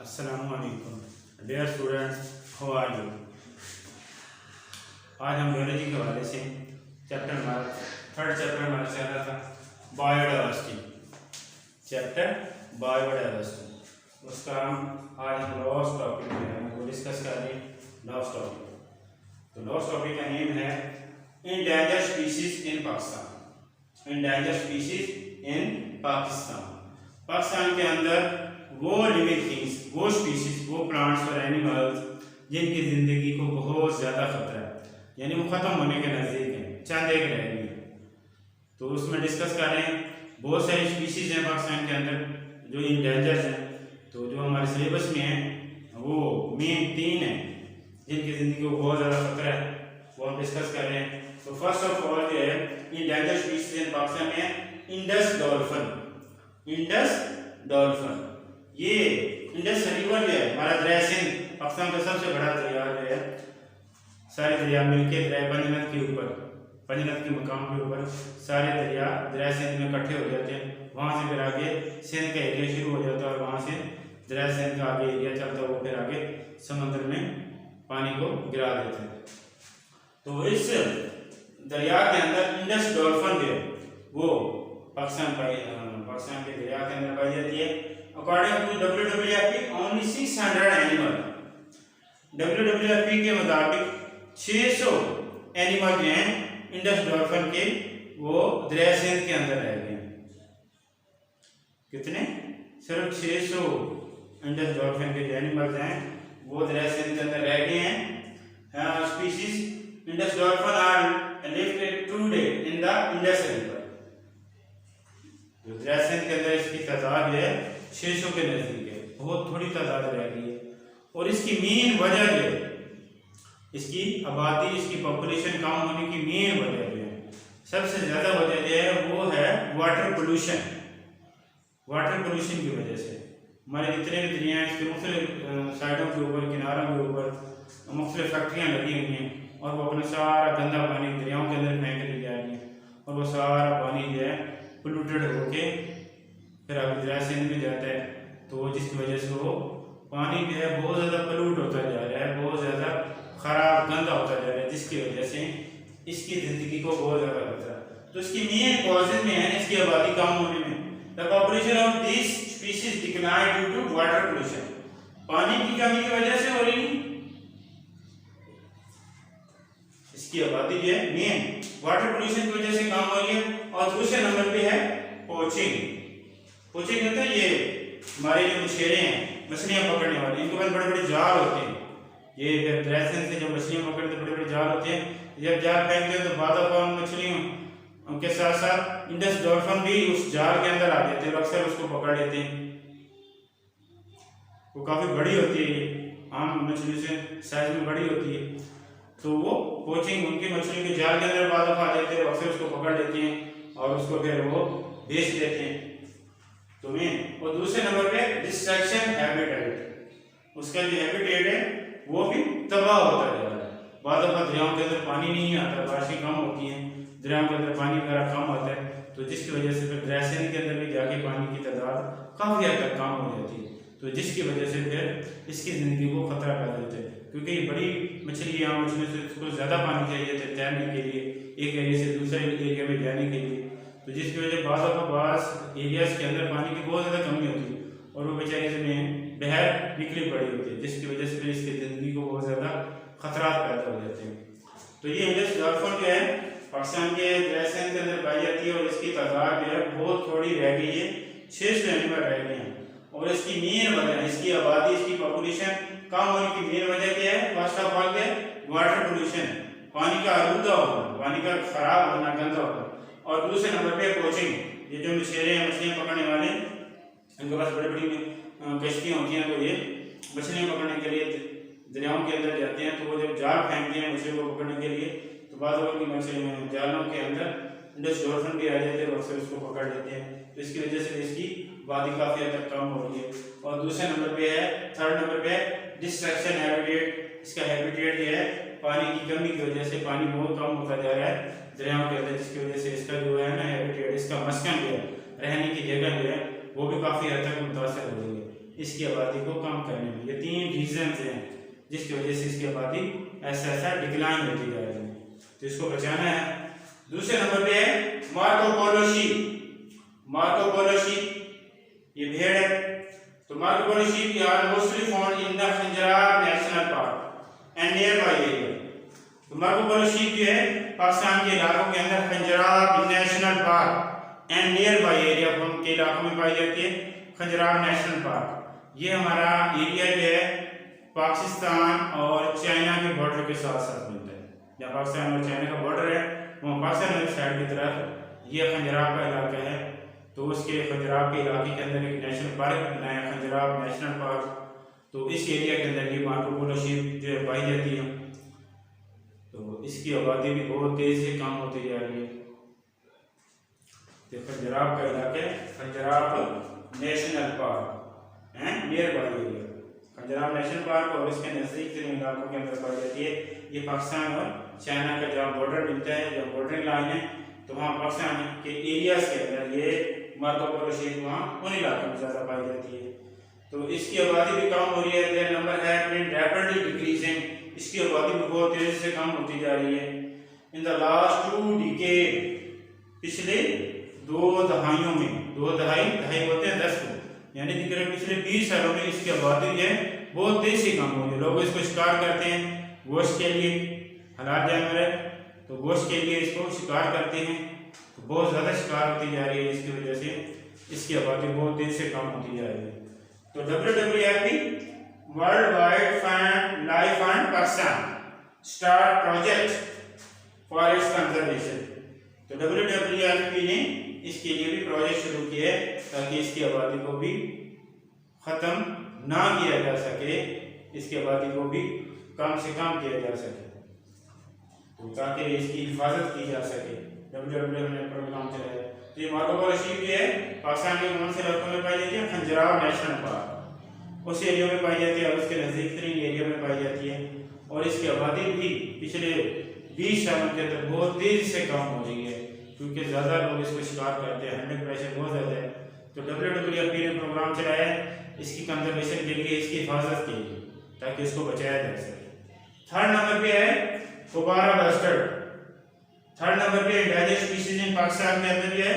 अस्सलामुअलैकुम dear students, how are you. आज हम बायोलॉजी के हवाले से थर्ड चैप्टर हमारा चल रहा था बायोडाइवर्सिटी। चैप्टर बायोडाइवर्सिटी उसका हम लॉस्ट टॉपिक में हैं वो डिस्कस कर रहे हैं। लॉस्ट टॉपिक का नेम है endangered species in Pakistan. Endangered species in Pakistan के अंदर वो लिविंग थिंग्स, वो स्पीशीज, वो प्लांट्स और एनिमल्स जिनकी ज़िंदगी को बहुत ज़्यादा खतरा है, यानी वो ख़त्म होने के नज़दीक हैं, चंद एक रह गई है। तो उसमें डिस्कस कर रहे हैं। बहुत सारी स्पीशीज़ हैं पाकिस्तान के अंदर जो इंडेंजर्ड हैं। तो जो हमारे सिलेबस में है वो मेन 3 हैं जिनकी ज़िंदगी को बहुत ज़्यादा खतरा है, वो हम डिस्कस कर रहे हैं। तो फर्स्ट ऑफ ऑल जो है इंडेंजर्ड स्पीशीज इन पाकिस्तान में इंडस डॉल्फिन। ये इंडस रिवर जो है हमारा दरिया सिंध, पाकिस्तान का सबसे बड़ा दरिया जो है, सारे दरिया मिलकर दरिया पंजनत के मकाम के ऊपर सारे दरिया सिंध में इकट्ठे हो जाते हैं। वहाँ से फिर आगे सिंध का एरिया शुरू हो जाता है और वहाँ से दरिया सिंध का आगे एरिया चलता है, वो फिर आगे समुद्र में पानी को गिरा देते हैं। तो इस दरिया के अंदर इंडस डॉल्फिन जो है वो पाकिस्तान के दरिया के अंदर पाई जाती है। According to WWF only 600 animal, WWF के मुताबिक 600 एनिमल जो हैं इंडस डॉल्फिन के वो दरिया सिंध के अंदर रह गए हैं। कितने? सिर्फ 600 इंडस डॉल्फिन के जो एनिमल्स हैं वो दरिया सिंध के अंदर रह गए हैं। Species Indus dolphin are lived today in the Indus river. जो दरिया सिंध के अंदर इसकी तादाद है 600 के नजदीक है, बहुत थोड़ी तादाद रह गई है। और इसकी मेन वजह जो है, इसकी आबादी, इसकी पॉपुलेशन कम होने की मेन वजह जो है, सबसे ज़्यादा वजह जो है वो है वाटर पोल्यूशन की वजह से हमारे जितने भी दरिया हैं इसके मुख्तलिफ साइडों के ऊपर, किनारों के ऊपर मुख्तलिफ फैक्ट्रियाँ लगी हुई हैं और वो अपना सारा गंदा पानी दरियाओं के अंदर फेंक दी जा रही है और वो सारा पानी जो है पोल्यूटेड होके फिर आगे दरिया सिंध में जाता है। तो जिसकी वजह से वो पानी जो है बहुत ज़्यादा पोल्यूट होता जा रहा है, बहुत ज़्यादा ख़राब गंदा होता जा रहा है, जिसकी वजह से इसकी ज़िंदगी को बहुत ज़्यादा खतरा है। तो इसकी मेन कॉजेज में है इसकी आबादी कम होने में। The population of this species decline due to water pollution, पानी की कमी की वजह से हो रही है। इसकी आबादी जो है मेन वाटर पोल्यूशन की वजह से कम हो रही है। और दूसरे नंबर पे है पोचिंग होता है। ये हमारे जो मछेरे हैं, मछलियां पकड़ने वाले, इनके पास बड़े बड़े जाल होते हैं। ये दरिया सिंध से जो मछलियां पकड़ते बड़े बड़े जाल होते हैं, जब जाल फेंकते हैं तो बाद उन मछलियों उनके साथ साथ इंडस डॉल्फिन भी उस जाल के अंदर आ जाते हैं और अक्सर उसको पकड़ लेते हैं। वो काफ़ी बड़ी होती है, ये आम मछली से साइज में बड़ी होती है। तो वो पोचिंग उनकी मछली के जाल के अंदर बाद आ जाते हैं और अक्सर उसको पकड़ लेते हैं और उसको फिर वो बेच देते हैं। तो और दूसरे नंबर पे डिस्ट्रक्शन हैबिटेट, उसका जो हैबिटेट है वो भी तबाह होता जा रहा है। बाद दरियाओं के अंदर पानी नहीं आता, बारिशें कम होती हैं, दरियाओं के अंदर पानी वगैरह कम होता है, तो जिसकी वजह से फिर दरिया सिंध के अंदर भी जाके पानी की तादाद काफ़ी हद तक कम हो जाती है। तो जिसकी वजह से फिर इसकी ज़िंदगी को खतरा पैदा होता है, क्योंकि ये बड़ी मछली यहाँ उसमें से उसको ज़्यादा पानी चाहिए था तैरने के लिए, एक एरिया से दूसरे एरिया में जाने के लिए। तो जिसकी वजह बाज़ एरियाज़ के अंदर पानी की बहुत ज़्यादा कमी होती है और वो बेचारी इसमें बहर निकली पड़ी होती है, जिसकी वजह से फिर इसकी ज़िंदगी को बहुत ज़्यादा खतरात पैदा हो जाते हैं। तो ये इंडस डॉल्फिन जो है पाकिस्तान के दरिया सिंध के अंदर पाई जाती है और इसकी तादाद जो है बहुत थोड़ी रह गई है, 600 एनिमल रह गए हैं। और इसकी मेन वजह, इसकी आबादी, इसकी पॉपुलेशन कम होने की मेन वजह क्या है? फर्स्ट ऑफ ऑल क्या है? वाटर पोल्यूशन, पानी का आलूदा होना, पानी का खराब होना, गंदा होना। और दूसरे नंबर पे पोचिंग, ये जो मछेरे हैं, मछलियाँ पकड़ने वाले, इनके पास बड़ी बड़ी कश्तियाँ होती हैं, तो ये मछलियाँ पकड़ने के लिए दरियाओं के अंदर जाते हैं। तो वो जब जाल फेंकते हैं मछलियों को पकड़ने के लिए, तो बाद की मछलियों जालों के अंदर इंडस डॉल्फिन भी आ जाते हैं और अक्सर उसको पकड़ लेते हैं। तो इसकी वजह से इसकी आबादी काफ़ी हद तक कम हो रही है। और दूसरे नंबर पे है, थर्ड नंबर पे है डिस्ट्रक्शन हैबिटेट। इसका हैबिटेट जो है पानी की कमी की वजह से पानी बहुत कम होता जा रहा है दरियाओं के अंदर, जिसकी वजह से इसका जो है ना हैबिटेट, इसका मस्कन जो है, रहने की जगह जो है, वो भी काफ़ी हद तक मुतासर हो रही है। इसकी आबादी को कम करने में। ये 3 रीजंस हैं जिसकी वजह से इसकी आबादी ऐसा ऐसा डिक्लाइन होती जा रही है, तो इसको बचाना है। दूसरे नंबर पे है Marco Polo sheep. Marco Polo sheep ये भेड़ है। तो Marco Polo sheep are mostly found in the Khunjerab National Park and nearby area. तो मार्को पोलो शीप जो है पाकिस्तान के इलाकों के अंदर Khunjerab National Park and nearby area के इलाकों में पाई जाती है। खंजरार नेशनल पार्क ये हमारा एरिया जो है पाकिस्तान और चाइना के बॉर्डर के साथ साथ मिलता है। जहाँ पाकिस्तान और चाइना का बॉर्डर है वहाँ पाकिस्तान की साइड की तरफ ये खंजरार का इलाका है। तो उसके खंजरार के इलाके के अंदर एक नेशनल पार्क बनाया, खंजरार नेशनल पार्क। तो इस एरिया के अंदर ये मार्को पोलो शीप जो है पाई जाती है। तो इसकी आबादी भी बहुत तेजी से कम होती जा रही है। तो खंजरार का इलाका, खंजरार नेशनल पार्क है nearby area. Khunjerab National Park और इसके नजदीक के इलाकों के अंदर पाई जाती है। ये पाकिस्तान और चाइना का जहाँ बॉर्डर मिलता है, जहाँ बॉर्डरिंग लाइन है, तो वहाँ पाकिस्तान के एरियाज के अंदर ये मार्को पोलो शीप वहाँ उन इलाकों में ज़्यादा पाई जाती है। तो इसकी आबादी भी कम हो रही है। देयर नंबर है रैपिडली डिक्रीजिंग। इसकी आबादी भी बहुत तेजी से कम होती जा रही है। इन द लास्ट 2 डिकेड, पिछले 2 दहाइयों में, 2 दहाई होते हैं 10 को, यानी कि पिछले 20 सालों में इसकी आबादी जो है बहुत तेजी से कम हो रही है। लोग इसको शिकार करते हैं गोश्त के लिए, हलाल जानवर है तो गोश्त के लिए इसको शिकार करते हैं। तो बहुत ज़्यादा शिकार होती जा रही है, इसकी वजह से इसकी आबादी बहुत तेजी से कम होती जा रही है। तो WWF world wide life fund Pakistan start project for its conservation. तो WWF ने इसके लिए भी प्रोजेक्ट शुरू किए ताकि इसकी आबादी को भी ख़त्म ना किया जा सके, इसकी आबादी को भी कम से कम किया जा सके, तो ताकि इसकी हिफाजत की जा सके। WWF ने प्रोग्राम चलाया। तो ये मार्को पोलो शीप जो है पाकिस्तान के कौन से इलाकों में पाई जाती है? खंजरार नेशनल पार्क उस एरिया में पाई जाती है और उसके नज़दीक तरीन एरिया में पाई जाती है। और इसकी आबादी भी पिछले 20 सालों के अंदर बहुत तेज़ी से कम हो रही है क्योंकि ज़्यादा लोग इसको शिकार करते हैं, हंटिंग प्रेशर बहुत ज़्यादा है। तो WWF ने प्रोग्राम चलाया है इसकी कंजर्वेशन के लिए, इसकी हिफाजत के लिए, ताकि इसको बचाया जा सके। 3rd नंबर पे है कोबारा बस्टर्ड। 3rd नंबर पे इंडेंजर्ड स्पीशीज इन पाकिस्तान के अंदर ये है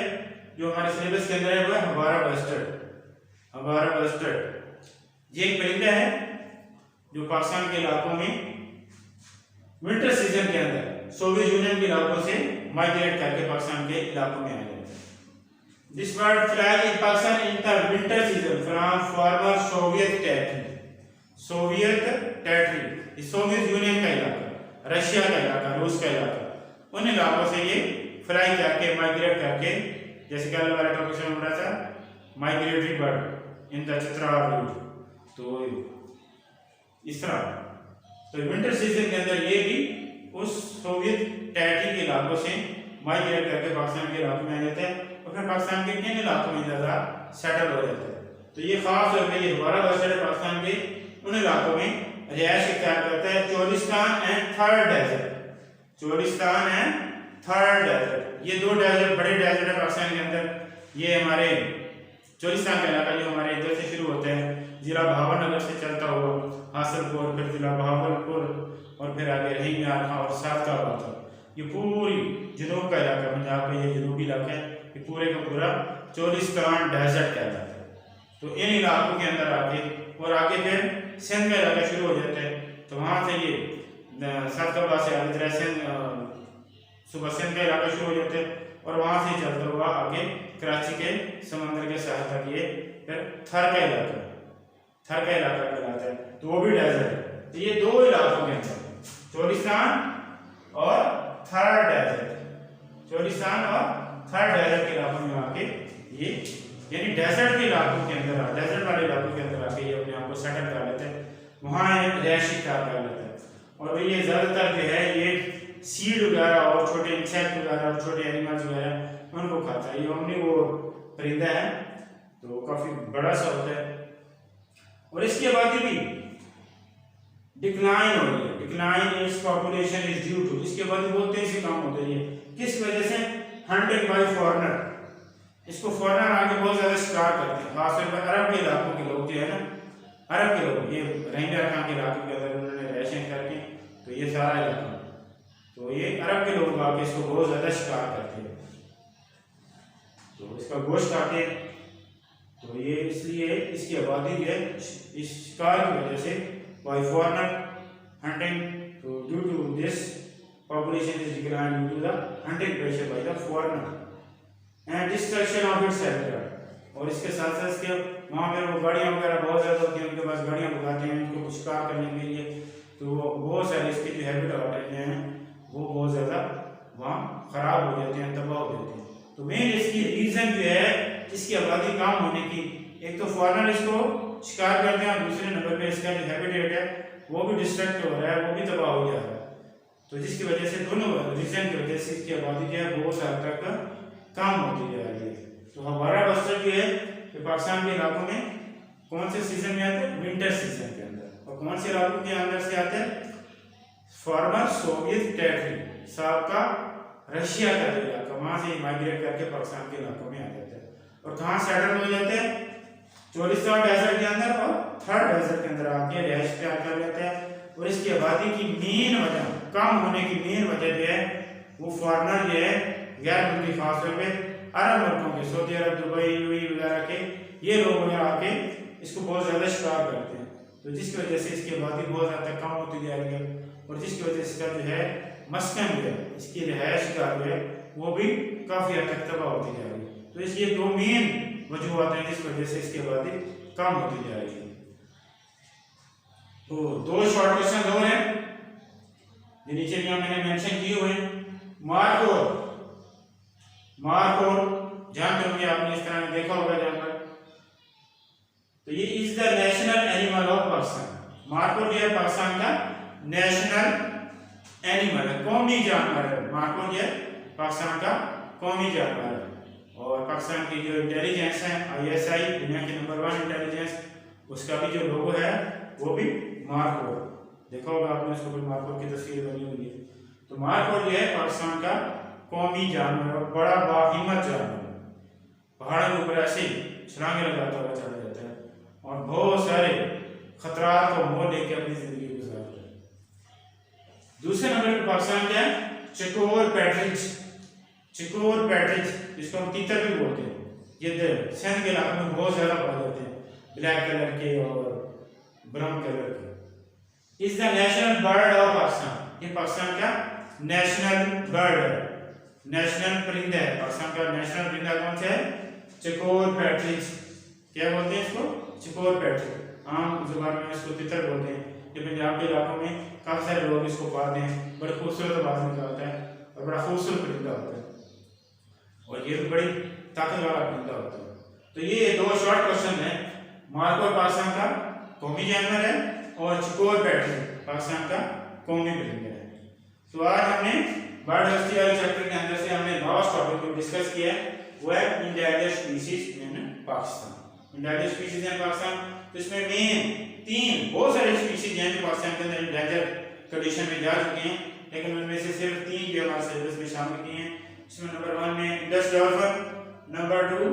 जो हमारे सिलेबस के अंदर है वो है हमारा बस्टर्ड। हमारा बस्टर्ड ये एक परिंदा है जो पाकिस्तान के इलाकों में विंटर सीजन के अंदर सोवियत यूनियन के इलाकों से माइग्रेट करके पाकिस्तान के इलाकों में आ जाता है। This bird fly in Pakistan in the winter season from former Soviet territory. Soviet territory Soviet union का इलाका, रशिया का इलाका, रूस का इलाका, उन इलाकों से ये फ्लाई करके माइग्रेट करके, जैसे कल वाला टॉपिक में पढ़ा था migratory bird in the Chitral route, तो इस तरह। तो विंटर सीजन के अंदर ये भी उस सोवियत टेरिटरी के इलाकों से माइग्रेट करके पाकिस्तान के इलाकों में आ जाता है और फिर पाकिस्तान के किन इलाकों में ज़्यादा सेटल हो जाता है। तो ये खास तौर पर ये हमारा बस्टर्ड पाकिस्तान के उन इलाकों में रिहायश इख्तियार करता है। Cholistan and Thar desert, Cholistan and Thar desert, ये 2 डेजर्ट बड़े डेजर्ट है पाकिस्तान के अंदर। ये हमारे चोलिस्तान का इलाका जो हमारे इधर से शुरू होता है, जिला भावलनगर से चलता हुआ हासिलपुर, फिर जिला भावलपुर और फिर आगे रहीम और सादकाबाद तक, ये पूरी जनूब का इलाका, पंजाब का ये जनूबी इलाका है, ये पूरे का पूरा चोलिस्तान डेजर्ट कहलाता है। तो इन इलाकों के अंदर आके और आगे फिर सिंध का इलाका शुरू हो जाता है। तो वहाँ से ये सादकाबाद से आगे सुबह सिंध का इलाका शुरू हो जाता है और वहाँ से चलता हुआ आगे कराची के समंदर के साथ तक ये फिर थर का इलाका कहलाता है, तो वो भी डेजर्ट है। तो ये 2 इलाकों के अंदर चोलिस्तान और थर्ड डेजर्ट, चोलिस्तान और थर्ड डेजर्ट के इलाकों में आके ये यानी डेजर्ट के इलाकों के अंदर, डेजर्ट वाले इलाकों के अंदर आके ये अपने आप को सेटल कर लेते हैं, वहाँ रिहायश इख्तियार कर लेते हैं। और ये ज़्यादातर जो है ये सीड वगैरह और छोटे इंसेक्ट वगैरह और छोटे एनिमल्स वगैरह उनको खाता है। ये ओमनी वो परिंदा है तो काफ़ी बड़ा सा होता है और इसकी आबादी भी डिक्लाइन हो रही है। Decline in its population is due to, इसकी आबादी बहुत तेजी से कम हो रही है। किस वजह से? हंटिंग बाय फॉरेनर, इसको फौरन आके बहुत ज्यादा शिकार करते हैं, खासतौर पर अरब के इलाकों के लोग जो है ना, अरब के लोग ये रहेंगे अरकान के इलाकों के अंदर उन्होंने रैशन करके, तो ये सारा इलाका, तो ये अरब के लोग आके इसको बहुत ज्यादा शिकार करते हैं, तो इसका गोश्त खाते हैं। तो ये इसलिए इसकी आबादी जो है इस शिकार की वजह से बाय फॉरेनर हंटिंग, तो due to this population is declined due to the hunting pressure by the foreigner and destruction of its habitat। और इसके साथ साथ इसके वहाँ पर वो गाड़ियाँ वगैरह बहुत ज़्यादा होती हैं, उनके पास गाड़ियाँ भगाते हैं उनको शिकार करने के लिए, तो वो बहुत सारे इसके जो हैबिटेट हैं वो बहुत ज़्यादा वहाँ ख़राब हो जाते हैं, तबाह हो जाते हैं। तो मेन इसकी रीज़न जो है इसकी आबादी कम होने की, एक तो फॉरेनर इसको शिकार करते हैं और दूसरे नंबर पे इसका जो हैबिटेट है वो भी डिस्ट्रक्ट हो रहा है, वो भी तबाह हो जा रहा है। तो जिसकी वजह से दोनों रीजन की वजह से इसकी आबादी जो है बहुत हद तक कम होती जा रही है। तो हमारा बस्तर जो है कि पाकिस्तान के इलाकों में कौन से सीजन में आते हैं, विंटर सीजन के अंदर, और कौन से इलाकों के अंदर से आते हैं, फॉर्मर सोवियत टेरिटरी, साबका रशिया का इलाका, वहां से माइग्रेट करके पाकिस्तान के इलाकों में आ जाते हैं और कहाँ सेटल हो जाते हैं, चोलिस्तान डेजर्ट के अंदर और थर्ड डेजर्ट के अंदर आके रिहाइश कर लेते हैं। और इसकी आबादी की मेन वजह, कम होने की मेन वजह जो है वो फॉरेनर जो है गैर मुल्की, खासतौर पे अरब मुल्कों के, सऊदी अरब, दुबई, यूएई वगैरह के ये लोग वगैरह आके इसको बहुत ज़्यादा शिकार करते हैं, तो जिसकी वजह से इसकी आबादी बहुत ज़्यादा कम होती जा रही है और जिसकी वजह से इसका जो है मस्कन जो है, इसकी रिहाइश का जो है वो भी काफ़ी हद तक तबाह होती जा रही है। तो इसलिए दो मेन वजूहत हैं जिस वजह से इसकी आबादी कम होती जा रही है। तो दो शॉर्ट क्वेश्चन और हैं जो नीचे भी मैंने मेंशन किए हुए हैं। मार्कोर जानते होंगे आपने, इस तरह देखा होगा जानवर, तो ये is the national animal of Pakistan. Markhor जो है पाकिस्तान का नेशनल एनिमल है, कौमी जानवर है। मार्कोर जो है पाकिस्तान का कौमी जानवर है और पाकिस्तान की जो इंटेलिजेंस है ISI, दुनिया की नंबर 1 इंटेलिजेंस, उसका भी जो लोगो है वो भी मार्कोर, देखा होगा आपने उसको, कोई मार्कोर की तस्वीर बनी हुई है। तो मार्कोर जो है पाकिस्तान का कौमी जानवर और बड़ा बाहिम्मत जानवर है, पहाड़ों के ऊपर ऐसे छलांगे लगाता हुआ चढ़ा जाता है और बहुत सारे खतरात को मोल लेके अपनी जिंदगी गुजारता है। दूसरे नंबर पर पाकिस्तान क्या है, चकोर पैट्रिज, चकोर पैट्रिज जिसको हम तीतर भी बोलते हैं, ये सिंध के इलाके में बहुत ज्यादा पाए जाते हैं, ब्लैक कलर के और ब्राउन कलर के। Is the national bird of Pakistan, ये पाकिस्तान का नेशनल बर्ड है, नेशनल परिंदा है। पाकिस्तान का नेशनल परिंदा कौन सा है, चकोर पैट्रिज। क्या बोलते हैं इसको, चकोर पैट्रिज। आम जुबान में इसको तितर बोलते हैं। ये पंजाब के इलाकों में काफी सारे लोग इसको पालते हैं, बड़े खूबसूरत आवाज निकालता है और बड़ा खूबसूरत परिंदा होता है और ये बड़ी ताकत वाला परिंदा होता है। तो ये दो शॉर्ट क्वेश्चन है। मार्कोर पाकिस्तान का कौमी जानवर है और चकोर पैट्रिज पाकिस्तान का कौमी परिंदा है। तो आज हमने बर्ड हस्ती वाले चैप्टर के अंदर से हमने लास्ट टॉपिक को डिस्कस किया है, वो है endangered species in Pakistan. Endangered species in Pakistan, तो इसमें मेन तीन बहुत सारे स्पीशीज हैं जो पाकिस्तान के अंदर इंडेंजर्ड कंडीशन में जा चुके हैं, लेकिन उनमें से सिर्फ तीन जो हमारे सिलेबस में शामिल किए हैं। इसमें नंबर 1 में Indus dolphin, number 2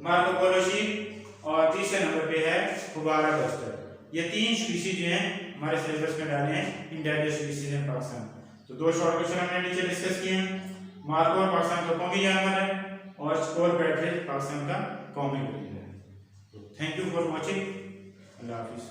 Marco Polo sheep और तीसरे नंबर पे है खुबारा बस्टर। ये तीन स्पीशीज जो हैं हमारे सिलेबस में डाले हैं इंडेंजर्ड स्पीशीज इन पाकिस्तान। तो दो शॉर्ट क्वेश्चन हमने नीचे डिस्कस किए हैं। मार्कोर पाकिस्तान का कौमी जानवर है और चकोर पैट्रिज पाकिस्तान का कौमी परिंदा है। तो थैंक यू फॉर वॉचिंग, अल्लाह हाफिज़।